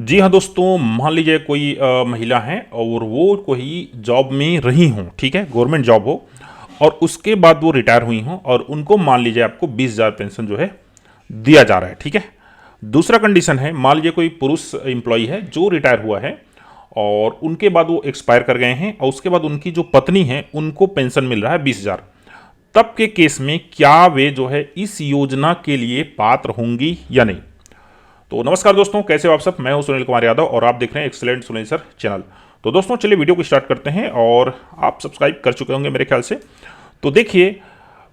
जी हाँ दोस्तों, मान लीजिए कोई महिला है और वो कोई जॉब में रही हों, ठीक है, गवर्नमेंट जॉब हो और उसके बाद वो रिटायर हुई हों और उनको मान लीजिए आपको 20,000 पेंशन जो है दिया जा रहा है, ठीक है। दूसरा कंडीशन है, मान लीजिए कोई पुरुष एम्प्लॉय है जो रिटायर हुआ है और उनके बाद वो एक्सपायर कर गए हैं और उसके बाद उनकी जो पत्नी है उनको पेंशन मिल रहा है 20,000। तब के केस में क्या वे जो है इस योजना के लिए पात्र होंगी या नहीं। तो नमस्कार दोस्तों, कैसे हो आप सब। मैं हूं सुनील कुमार यादव और आप देख रहे हैं एक्सीलेंट सुनील सर चैनल। तो दोस्तों चलिए वीडियो को स्टार्ट करते हैं और आप सब्सक्राइब कर चुके होंगे मेरे ख्याल से। तो देखिए,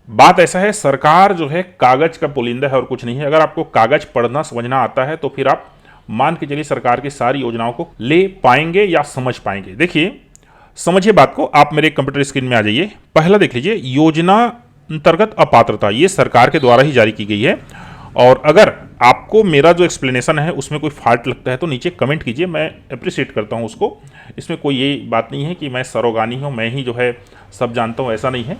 बात ऐसा है, सरकार जो है कागज का पुलिंदा है और कुछ नहीं है। अगर आपको कागज पढ़ना समझना आता है तो फिर आप मान के चलिए सरकार की सारी योजनाओं को ले पाएंगे या समझ पाएंगे। देखिए, समझिए बात को, आप मेरे कंप्यूटर स्क्रीन में आ जाइए। पहला देख लीजिए, योजना अंतर्गत अपात्रता, ये सरकार के द्वारा ही जारी की गई है। और अगर आपको मेरा जो एक्सप्लेनेशन है उसमें कोई फॉल्ट लगता है तो नीचे कमेंट कीजिए, मैं अप्रिशिएट करता हूं उसको। इसमें कोई ये बात नहीं है कि मैं सरोगानी हूं, मैं ही जो है सब जानता हूं, ऐसा नहीं है।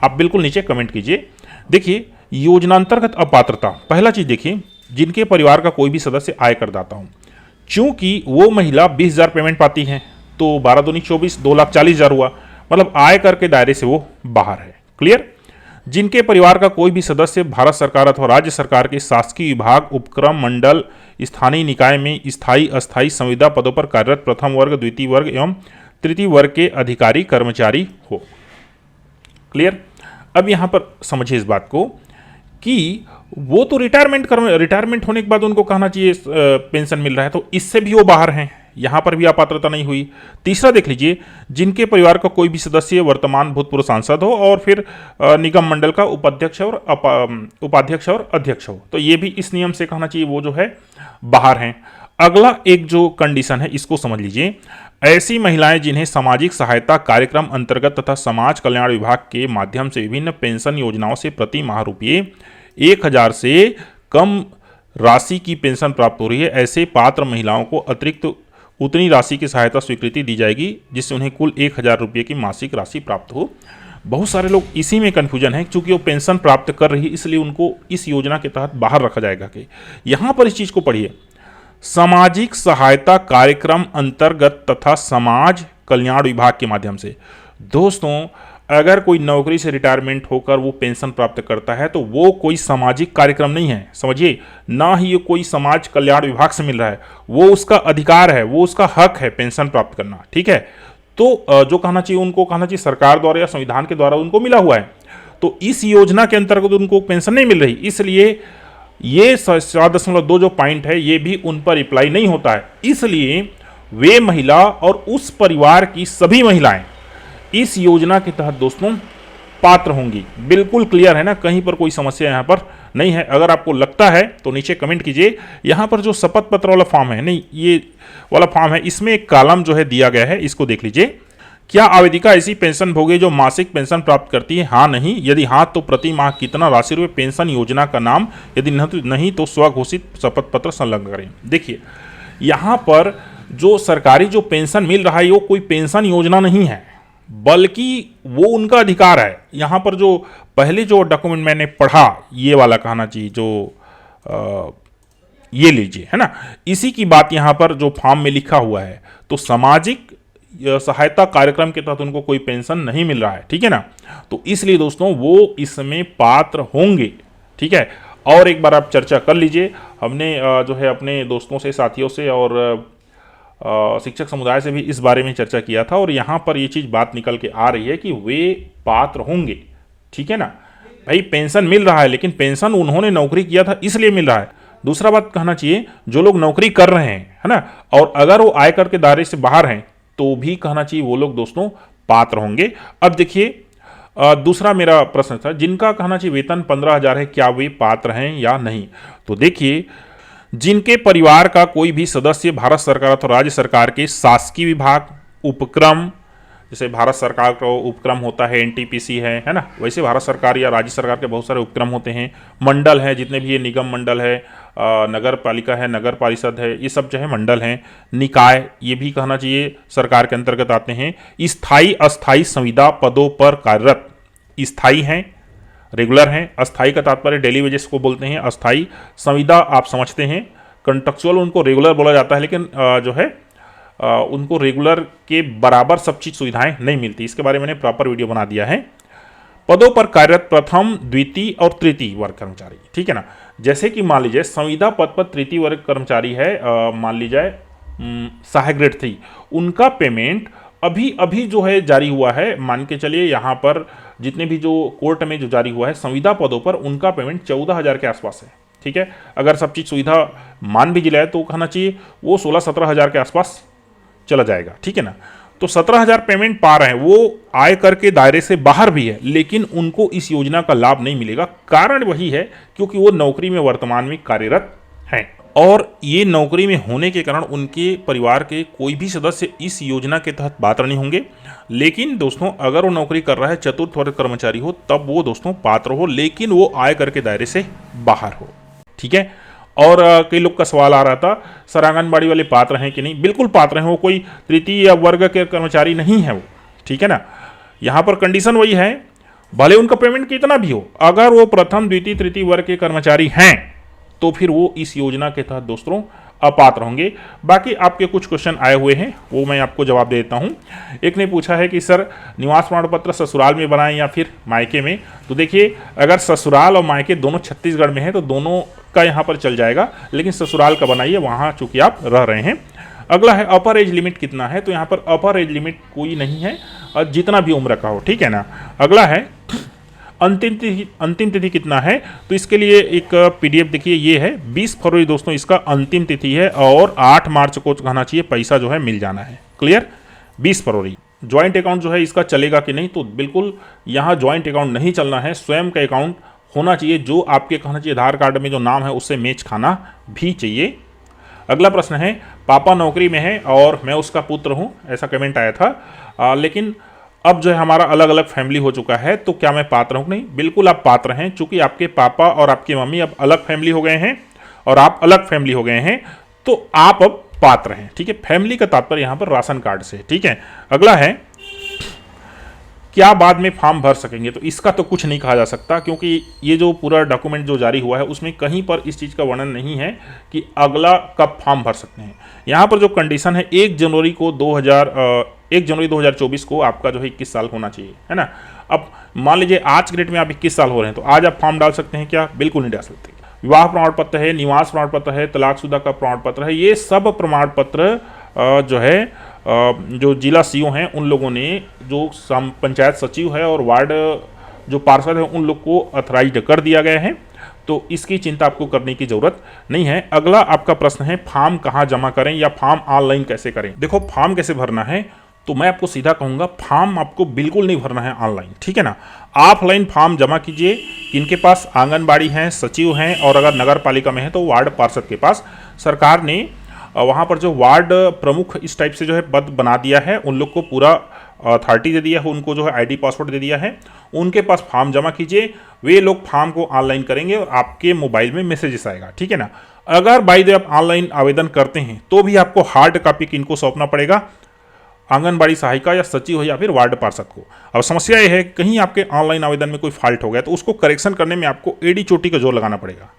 आप बिल्कुल नीचे कमेंट कीजिए। देखिए, योजनांतर्गत अपात्रता, पहला चीज देखिए, जिनके परिवार का कोई भी सदस्य आय करदाता हूं, चूंकि वो महिला 20,000 पेमेंट पाती है तो 12 दूनी 24, 2,40,000 हुआ, मतलब आय कर के दायरे से वो बाहर है। क्लियर। जिनके परिवार का कोई भी सदस्य भारत सरकार अथवा राज्य सरकार के शासकीय विभाग, उपक्रम, मंडल, स्थानीय निकाय में स्थायी अस्थायी संविदा पदों पर कार्यरत प्रथम वर्ग, द्वितीय वर्ग एवं तृतीय वर्ग के अधिकारी कर्मचारी हो। क्लियर। अब यहां पर समझिए इस बात को कि वो तो रिटायरमेंट होने के बाद उनको कहना चाहिए पेंशन मिल रहा है, तो इससे भी वो बाहर हैं, यहां पर भी अपात्रता नहीं हुई। तीसरा देख लीजिए, जिनके परिवार का कोई भी सदस्य वर्तमान भूतपूर्व सांसद हो और फिर निगम मंडल का उपाध्यक्ष और अध्यक्ष हो, तो ये भी इस नियम से कहना चाहिए वो जो है बाहर हैं। अगला एक जो कंडीशन है इसको समझ लीजिए, ऐसी महिलाएं जिन्हें सामाजिक सहायता कार्यक्रम अंतर्गत तथा समाज कल्याण विभाग के माध्यम से विभिन्न पेंशन योजनाओं से प्रति माह रुपये 1,000 से कम राशि की पेंशन प्राप्त हो रही है, ऐसे पात्र महिलाओं को अतिरिक्त उतनी राशि की सहायता स्वीकृति दी जाएगी जिससे उन्हें कुल 1,000 रुपये की मासिक राशि प्राप्त हो। बहुत सारे लोग इसी में कन्फ्यूजन है, क्योंकि वो पेंशन प्राप्त कर रही है इसलिए उनको इस योजना के तहत बाहर रखा जाएगा। कि यहां पर इस चीज को पढ़िए, सामाजिक सहायता कार्यक्रम अंतर्गत तथा समाज कल्याण विभाग के माध्यम से। दोस्तों, अगर कोई नौकरी से रिटायरमेंट होकर वो पेंशन प्राप्त करता है तो वो कोई सामाजिक कार्यक्रम नहीं है, समझिए, ना ही ये कोई समाज कल्याण विभाग से मिल रहा है, वो उसका अधिकार है, वो उसका हक है पेंशन प्राप्त करना, ठीक है। तो जो कहना चाहिए उनको कहना चाहिए सरकार द्वारा या संविधान के द्वारा उनको मिला हुआ है, तो इस योजना के अंतर्गत उनको पेंशन नहीं मिल रही, इसलिए ये 7.2 जो पॉइंट है ये भी उन पर अप्लाई नहीं होता है। इसलिए वे महिला और उस परिवार की सभी महिलाएं इस योजना के तहत दोस्तों पात्र होंगी। बिल्कुल क्लियर है ना, कहीं पर कोई समस्या यहां पर नहीं है। अगर आपको लगता है तो नीचे कमेंट कीजिए। यहां पर जो शपथ पत्र वाला फॉर्म है, नहीं ये वाला फॉर्म है, इसमें एक कॉलम जो है दिया गया है, इसको देख लीजिए। क्या आवेदिका ऐसी पेंशन भोगे जो मासिक पेंशन प्राप्त करती है? हाँ नहीं, यदि हाँ तो प्रति माह कितना राशि रुपये पेंशन योजना का नाम, यदि नहीं तो स्वघोषित शपथ पत्र संलग्न करें। देखिए, यहां पर जो सरकारी जो पेंशन मिल रहा है वो कोई पेंशन योजना नहीं है, बल्कि वो उनका अधिकार है। यहां पर जो पहले जो डॉक्यूमेंट मैंने पढ़ा, ये वाला कहना चाहिए जो ये लीजिए, है ना, इसी की बात यहां पर जो फॉर्म में लिखा हुआ है। तो सामाजिक सहायता कार्यक्रम के तहत उनको कोई पेंशन नहीं मिल रहा है, ठीक है ना, तो इसलिए दोस्तों वो इसमें पात्र होंगे, ठीक है। और एक बार आप चर्चा कर लीजिए, हमने जो है अपने दोस्तों से, साथियों से और शिक्षक समुदाय से भी इस बारे में चर्चा किया था और यहाँ पर ये चीज़ बात निकल के आ रही है कि वे पात्र होंगे, ठीक है ना। भाई पेंशन मिल रहा है, लेकिन पेंशन उन्होंने नौकरी किया था इसलिए मिल रहा है। दूसरा बात कहना चाहिए, जो लोग नौकरी कर रहे हैं, है ना, और अगर वो आयकर के दायरे से बाहर हैं तो भी कहना चाहिए वो लोग दोस्तों पात्र होंगे। अब देखिए, दूसरा मेरा प्रश्न था, जिनका कहना चाहिए वेतन 15,000 है, क्या वे पात्र हैं या नहीं। तो देखिए, जिनके परिवार का कोई भी सदस्य भारत सरकार अथवा राज्य सरकार के शासकीय विभाग, उपक्रम, जैसे भारत सरकार का उपक्रम होता है एनटीपीसी है ना, वैसे भारत सरकार या राज्य सरकार के बहुत सारे उपक्रम होते हैं, मंडल है, जितने भी ये निगम मंडल है, नगर पालिका है, नगर परिषद है, ये सब जो है मंडल हैं, निकाय, ये भी कहना चाहिए सरकार के अंतर्गत आते हैं। स्थायी अस्थायी संविदा पदों पर कार्यरत, स्थायी हैं, रेगुलर हैं, अस्थायी का तात्पर्य डेली वेजेस को बोलते हैं, अस्थायी संविदा आप समझते हैं, कंट्रेक्चुअल उनको रेगुलर बोला जाता है, लेकिन जो है उनको रेगुलर के बराबर सब चीज़ सुविधाएं नहीं मिलती। इसके बारे में मैंने प्रॉपर वीडियो बना दिया है। पदों पर कार्यरत प्रथम, द्वितीय और तृतीय वर्ग कर्मचारी, ठीक है ना। जैसे कि मान लीजिए संविदा पद पर तृतीय वर्ग कर्मचारी है, मान लीजिए सहायक ग्रेड 3, उनका पेमेंट अभी अभी जो है जारी हुआ है। मान के चलिए यहाँ पर जितने भी जो कोर्ट में जो जारी हुआ है संविदा पदों पर, उनका पेमेंट 14,000 के आसपास है, ठीक है। अगर सब चीज़ सुविधा मान भी जिलाए तो कहना चाहिए वो 16-17 हज़ार के आसपास चला जाएगा, ठीक है ना। तो 17,000 पेमेंट पा रहे हैं, वो आय कर के दायरे से बाहर भी है, लेकिन उनको इस योजना का लाभ नहीं मिलेगा। कारण वही है क्योंकि वो नौकरी में वर्तमान में कार्यरत हैं, और ये नौकरी में होने के कारण उनके परिवार के कोई भी सदस्य इस योजना के तहत पात्र नहीं होंगे। लेकिन दोस्तों अगर वो नौकरी कर रहा है, चतुर्थ वर्ग कर्मचारी हो, तब वो दोस्तों पात्र हो, लेकिन वो आय कर के दायरे से बाहर हो, ठीक है। और कई लोग का सवाल आ रहा था सर आंगनबाड़ी वाले पात्र हैं कि नहीं। बिल्कुल पात्र हैं, वो कोई तृतीय वर्ग के कर्मचारी नहीं है वो, ठीक है ना। यहाँ पर कंडीशन वही है, भले उनका पेमेंट कितना भी हो, अगर वो प्रथम, द्वितीय, तृतीय वर्ग के कर्मचारी हैं तो फिर वो इस योजना के तहत दोस्तों अपात्र होंगे। बाकी आपके कुछ क्वेश्चन आए हुए हैं, वो मैं आपको जवाब दे देता हूं। एक ने पूछा है कि सर निवास प्रमाण पत्र ससुराल में बनाएं या फिर मायके में। तो देखिए अगर ससुराल और मायके दोनों छत्तीसगढ़ में है तो दोनों का यहाँ पर चल जाएगा, लेकिन ससुराल का बनाइए, वहाँ चूंकि आप रह रहे हैं। अगला है अपर एज लिमिट कितना है, तो यहाँ पर अपर एज लिमिट कोई नहीं है, और जितना भी उम्र का हो, ठीक है ना। अगला है अंतिम तिथि कितना है, तो इसके लिए एक पीडीएफ देखिए, ये है 20 फरवरी दोस्तों इसका अंतिम तिथि है, और 8 मार्च को कहना चाहिए पैसा जो है मिल जाना है। क्लियर, 20 फरवरी। ज्वाइंट अकाउंट जो है इसका चलेगा कि नहीं, तो बिल्कुल यहाँ ज्वाइंट अकाउंट नहीं चलना है, स्वयं का अकाउंट होना चाहिए, जो आपके कहना चाहिए आधार कार्ड में जो नाम है उससे मैच खाना भी चाहिए। अगला प्रश्न है पापा नौकरी में है और मैं उसका पुत्र हूँ, ऐसा कमेंट आया था, लेकिन अब जो है हमारा अलग अलग फैमिली हो चुका है, तो क्या मैं पात्र हूँ? नहीं, बिल्कुल आप पात्र हैं, चूंकि आपके पापा और आपकी मम्मी अब अलग फैमिली हो गए हैं और आप अलग फैमिली हो गए हैं, तो आप अब पात्र हैं, ठीक है। फैमिली का तात्पर्य यहाँ पर राशन कार्ड से, ठीक है। अगला है क्या बाद में फॉर्म भर सकेंगे, तो इसका तो कुछ नहीं कहा जा सकता, क्योंकि ये जो पूरा डॉक्यूमेंट जो जारी हुआ है उसमें कहीं पर इस चीज़ का वर्णन नहीं है कि अगला कब फॉर्म भर सकते हैं। यहाँ पर जो कंडीशन है 1 जनवरी 2024 को आपका जो है 21 साल होना चाहिए, है ना। अब मान लीजिए आज के डेट में आप 21 साल हो रहे हैं, तो आज आप फॉर्म डाल सकते हैं क्या? बिल्कुल नहीं डाल सकते। विवाह प्रमाण पत्र है, निवास प्रमाण पत्र है, तलाकशुदा का प्रमाण पत्र है, ये सब प्रमाण पत्र जो है जो जिला सीओ हैं उन लोगों ने, जो पंचायत सचिव है और वार्ड जो पार्षद है उन लोग को अथराइज्ड कर दिया गया है, तो इसकी चिंता आपको करने की जरूरत नहीं है। अगला आपका प्रश्न है फॉर्म कहाँ जमा करें या फॉर्म ऑनलाइन कैसे करें। देखो फॉर्म कैसे भरना है, तो मैं आपको सीधा कहूँगा फॉर्म आपको बिल्कुल नहीं भरना है ऑनलाइन, ठीक है ना। ऑफलाइन फॉर्म जमा कीजिए, किनके पास आंगनबाड़ी हैं, सचिव हैं, और अगर नगर पालिका में है तो वार्ड पार्षद के पास। सरकार ने वहाँ पर जो वार्ड प्रमुख इस टाइप से जो है पद बना दिया है, उन लोग को पूरा अथॉरिटी दे दिया है, उनको जो है आईडी पासवर्ड दे दिया है, उनके पास फॉर्म जमा कीजिए। वे लोग फॉर्म को ऑनलाइन करेंगे और आपके मोबाइल में मैसेजेस आएगा, ठीक है ना। अगर बाय द आप ऑनलाइन आवेदन करते हैं तो भी आपको हार्ड कॉपी किनको सौंपना पड़ेगा, आंगनबाड़ी सहायिका या सचिव हो या फिर वार्ड पार्षद को। अब समस्या यह है कहीं आपके ऑनलाइन आवेदन में कोई फॉल्ट हो गया तो उसको करेक्शन करने में आपको एडी चोटी का जोर लगाना पड़ेगा,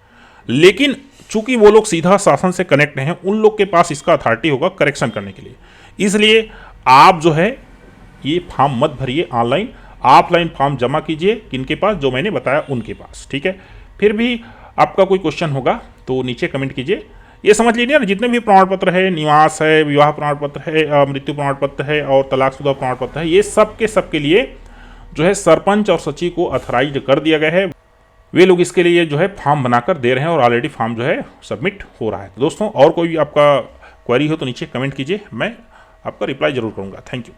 लेकिन चूंकि वो लोग सीधा शासन से कनेक्ट हैं, उन लोग के पास इसका अथॉरिटी होगा करेक्शन करने के लिए। इसलिए आप जो है ये फॉर्म मत भरिए ऑनलाइन, ऑफलाइन फॉर्म जमा कीजिए, किनके पास, जो मैंने बताया उनके पास, ठीक है। फिर भी आपका कोई क्वेश्चन होगा तो नीचे कमेंट कीजिए। ये समझ लीजिए ना, जितने भी प्रमाण पत्र है, निवास है, विवाह प्रमाण पत्र है, मृत्यु प्रमाण पत्र है और तलाकशुदा प्रमाण पत्र है, ये सबके लिए जो है सरपंच और सचिव को अथराइज्ड कर दिया गया है। वे लोग इसके लिए जो है फॉर्म बनाकर दे रहे हैं और ऑलरेडी फॉर्म जो है सबमिट हो रहा है। तो दोस्तों और कोई आपका क्वेरी हो तो नीचे कमेंट कीजिए, मैं आपका रिप्लाई जरूर करूंगा। Thank you.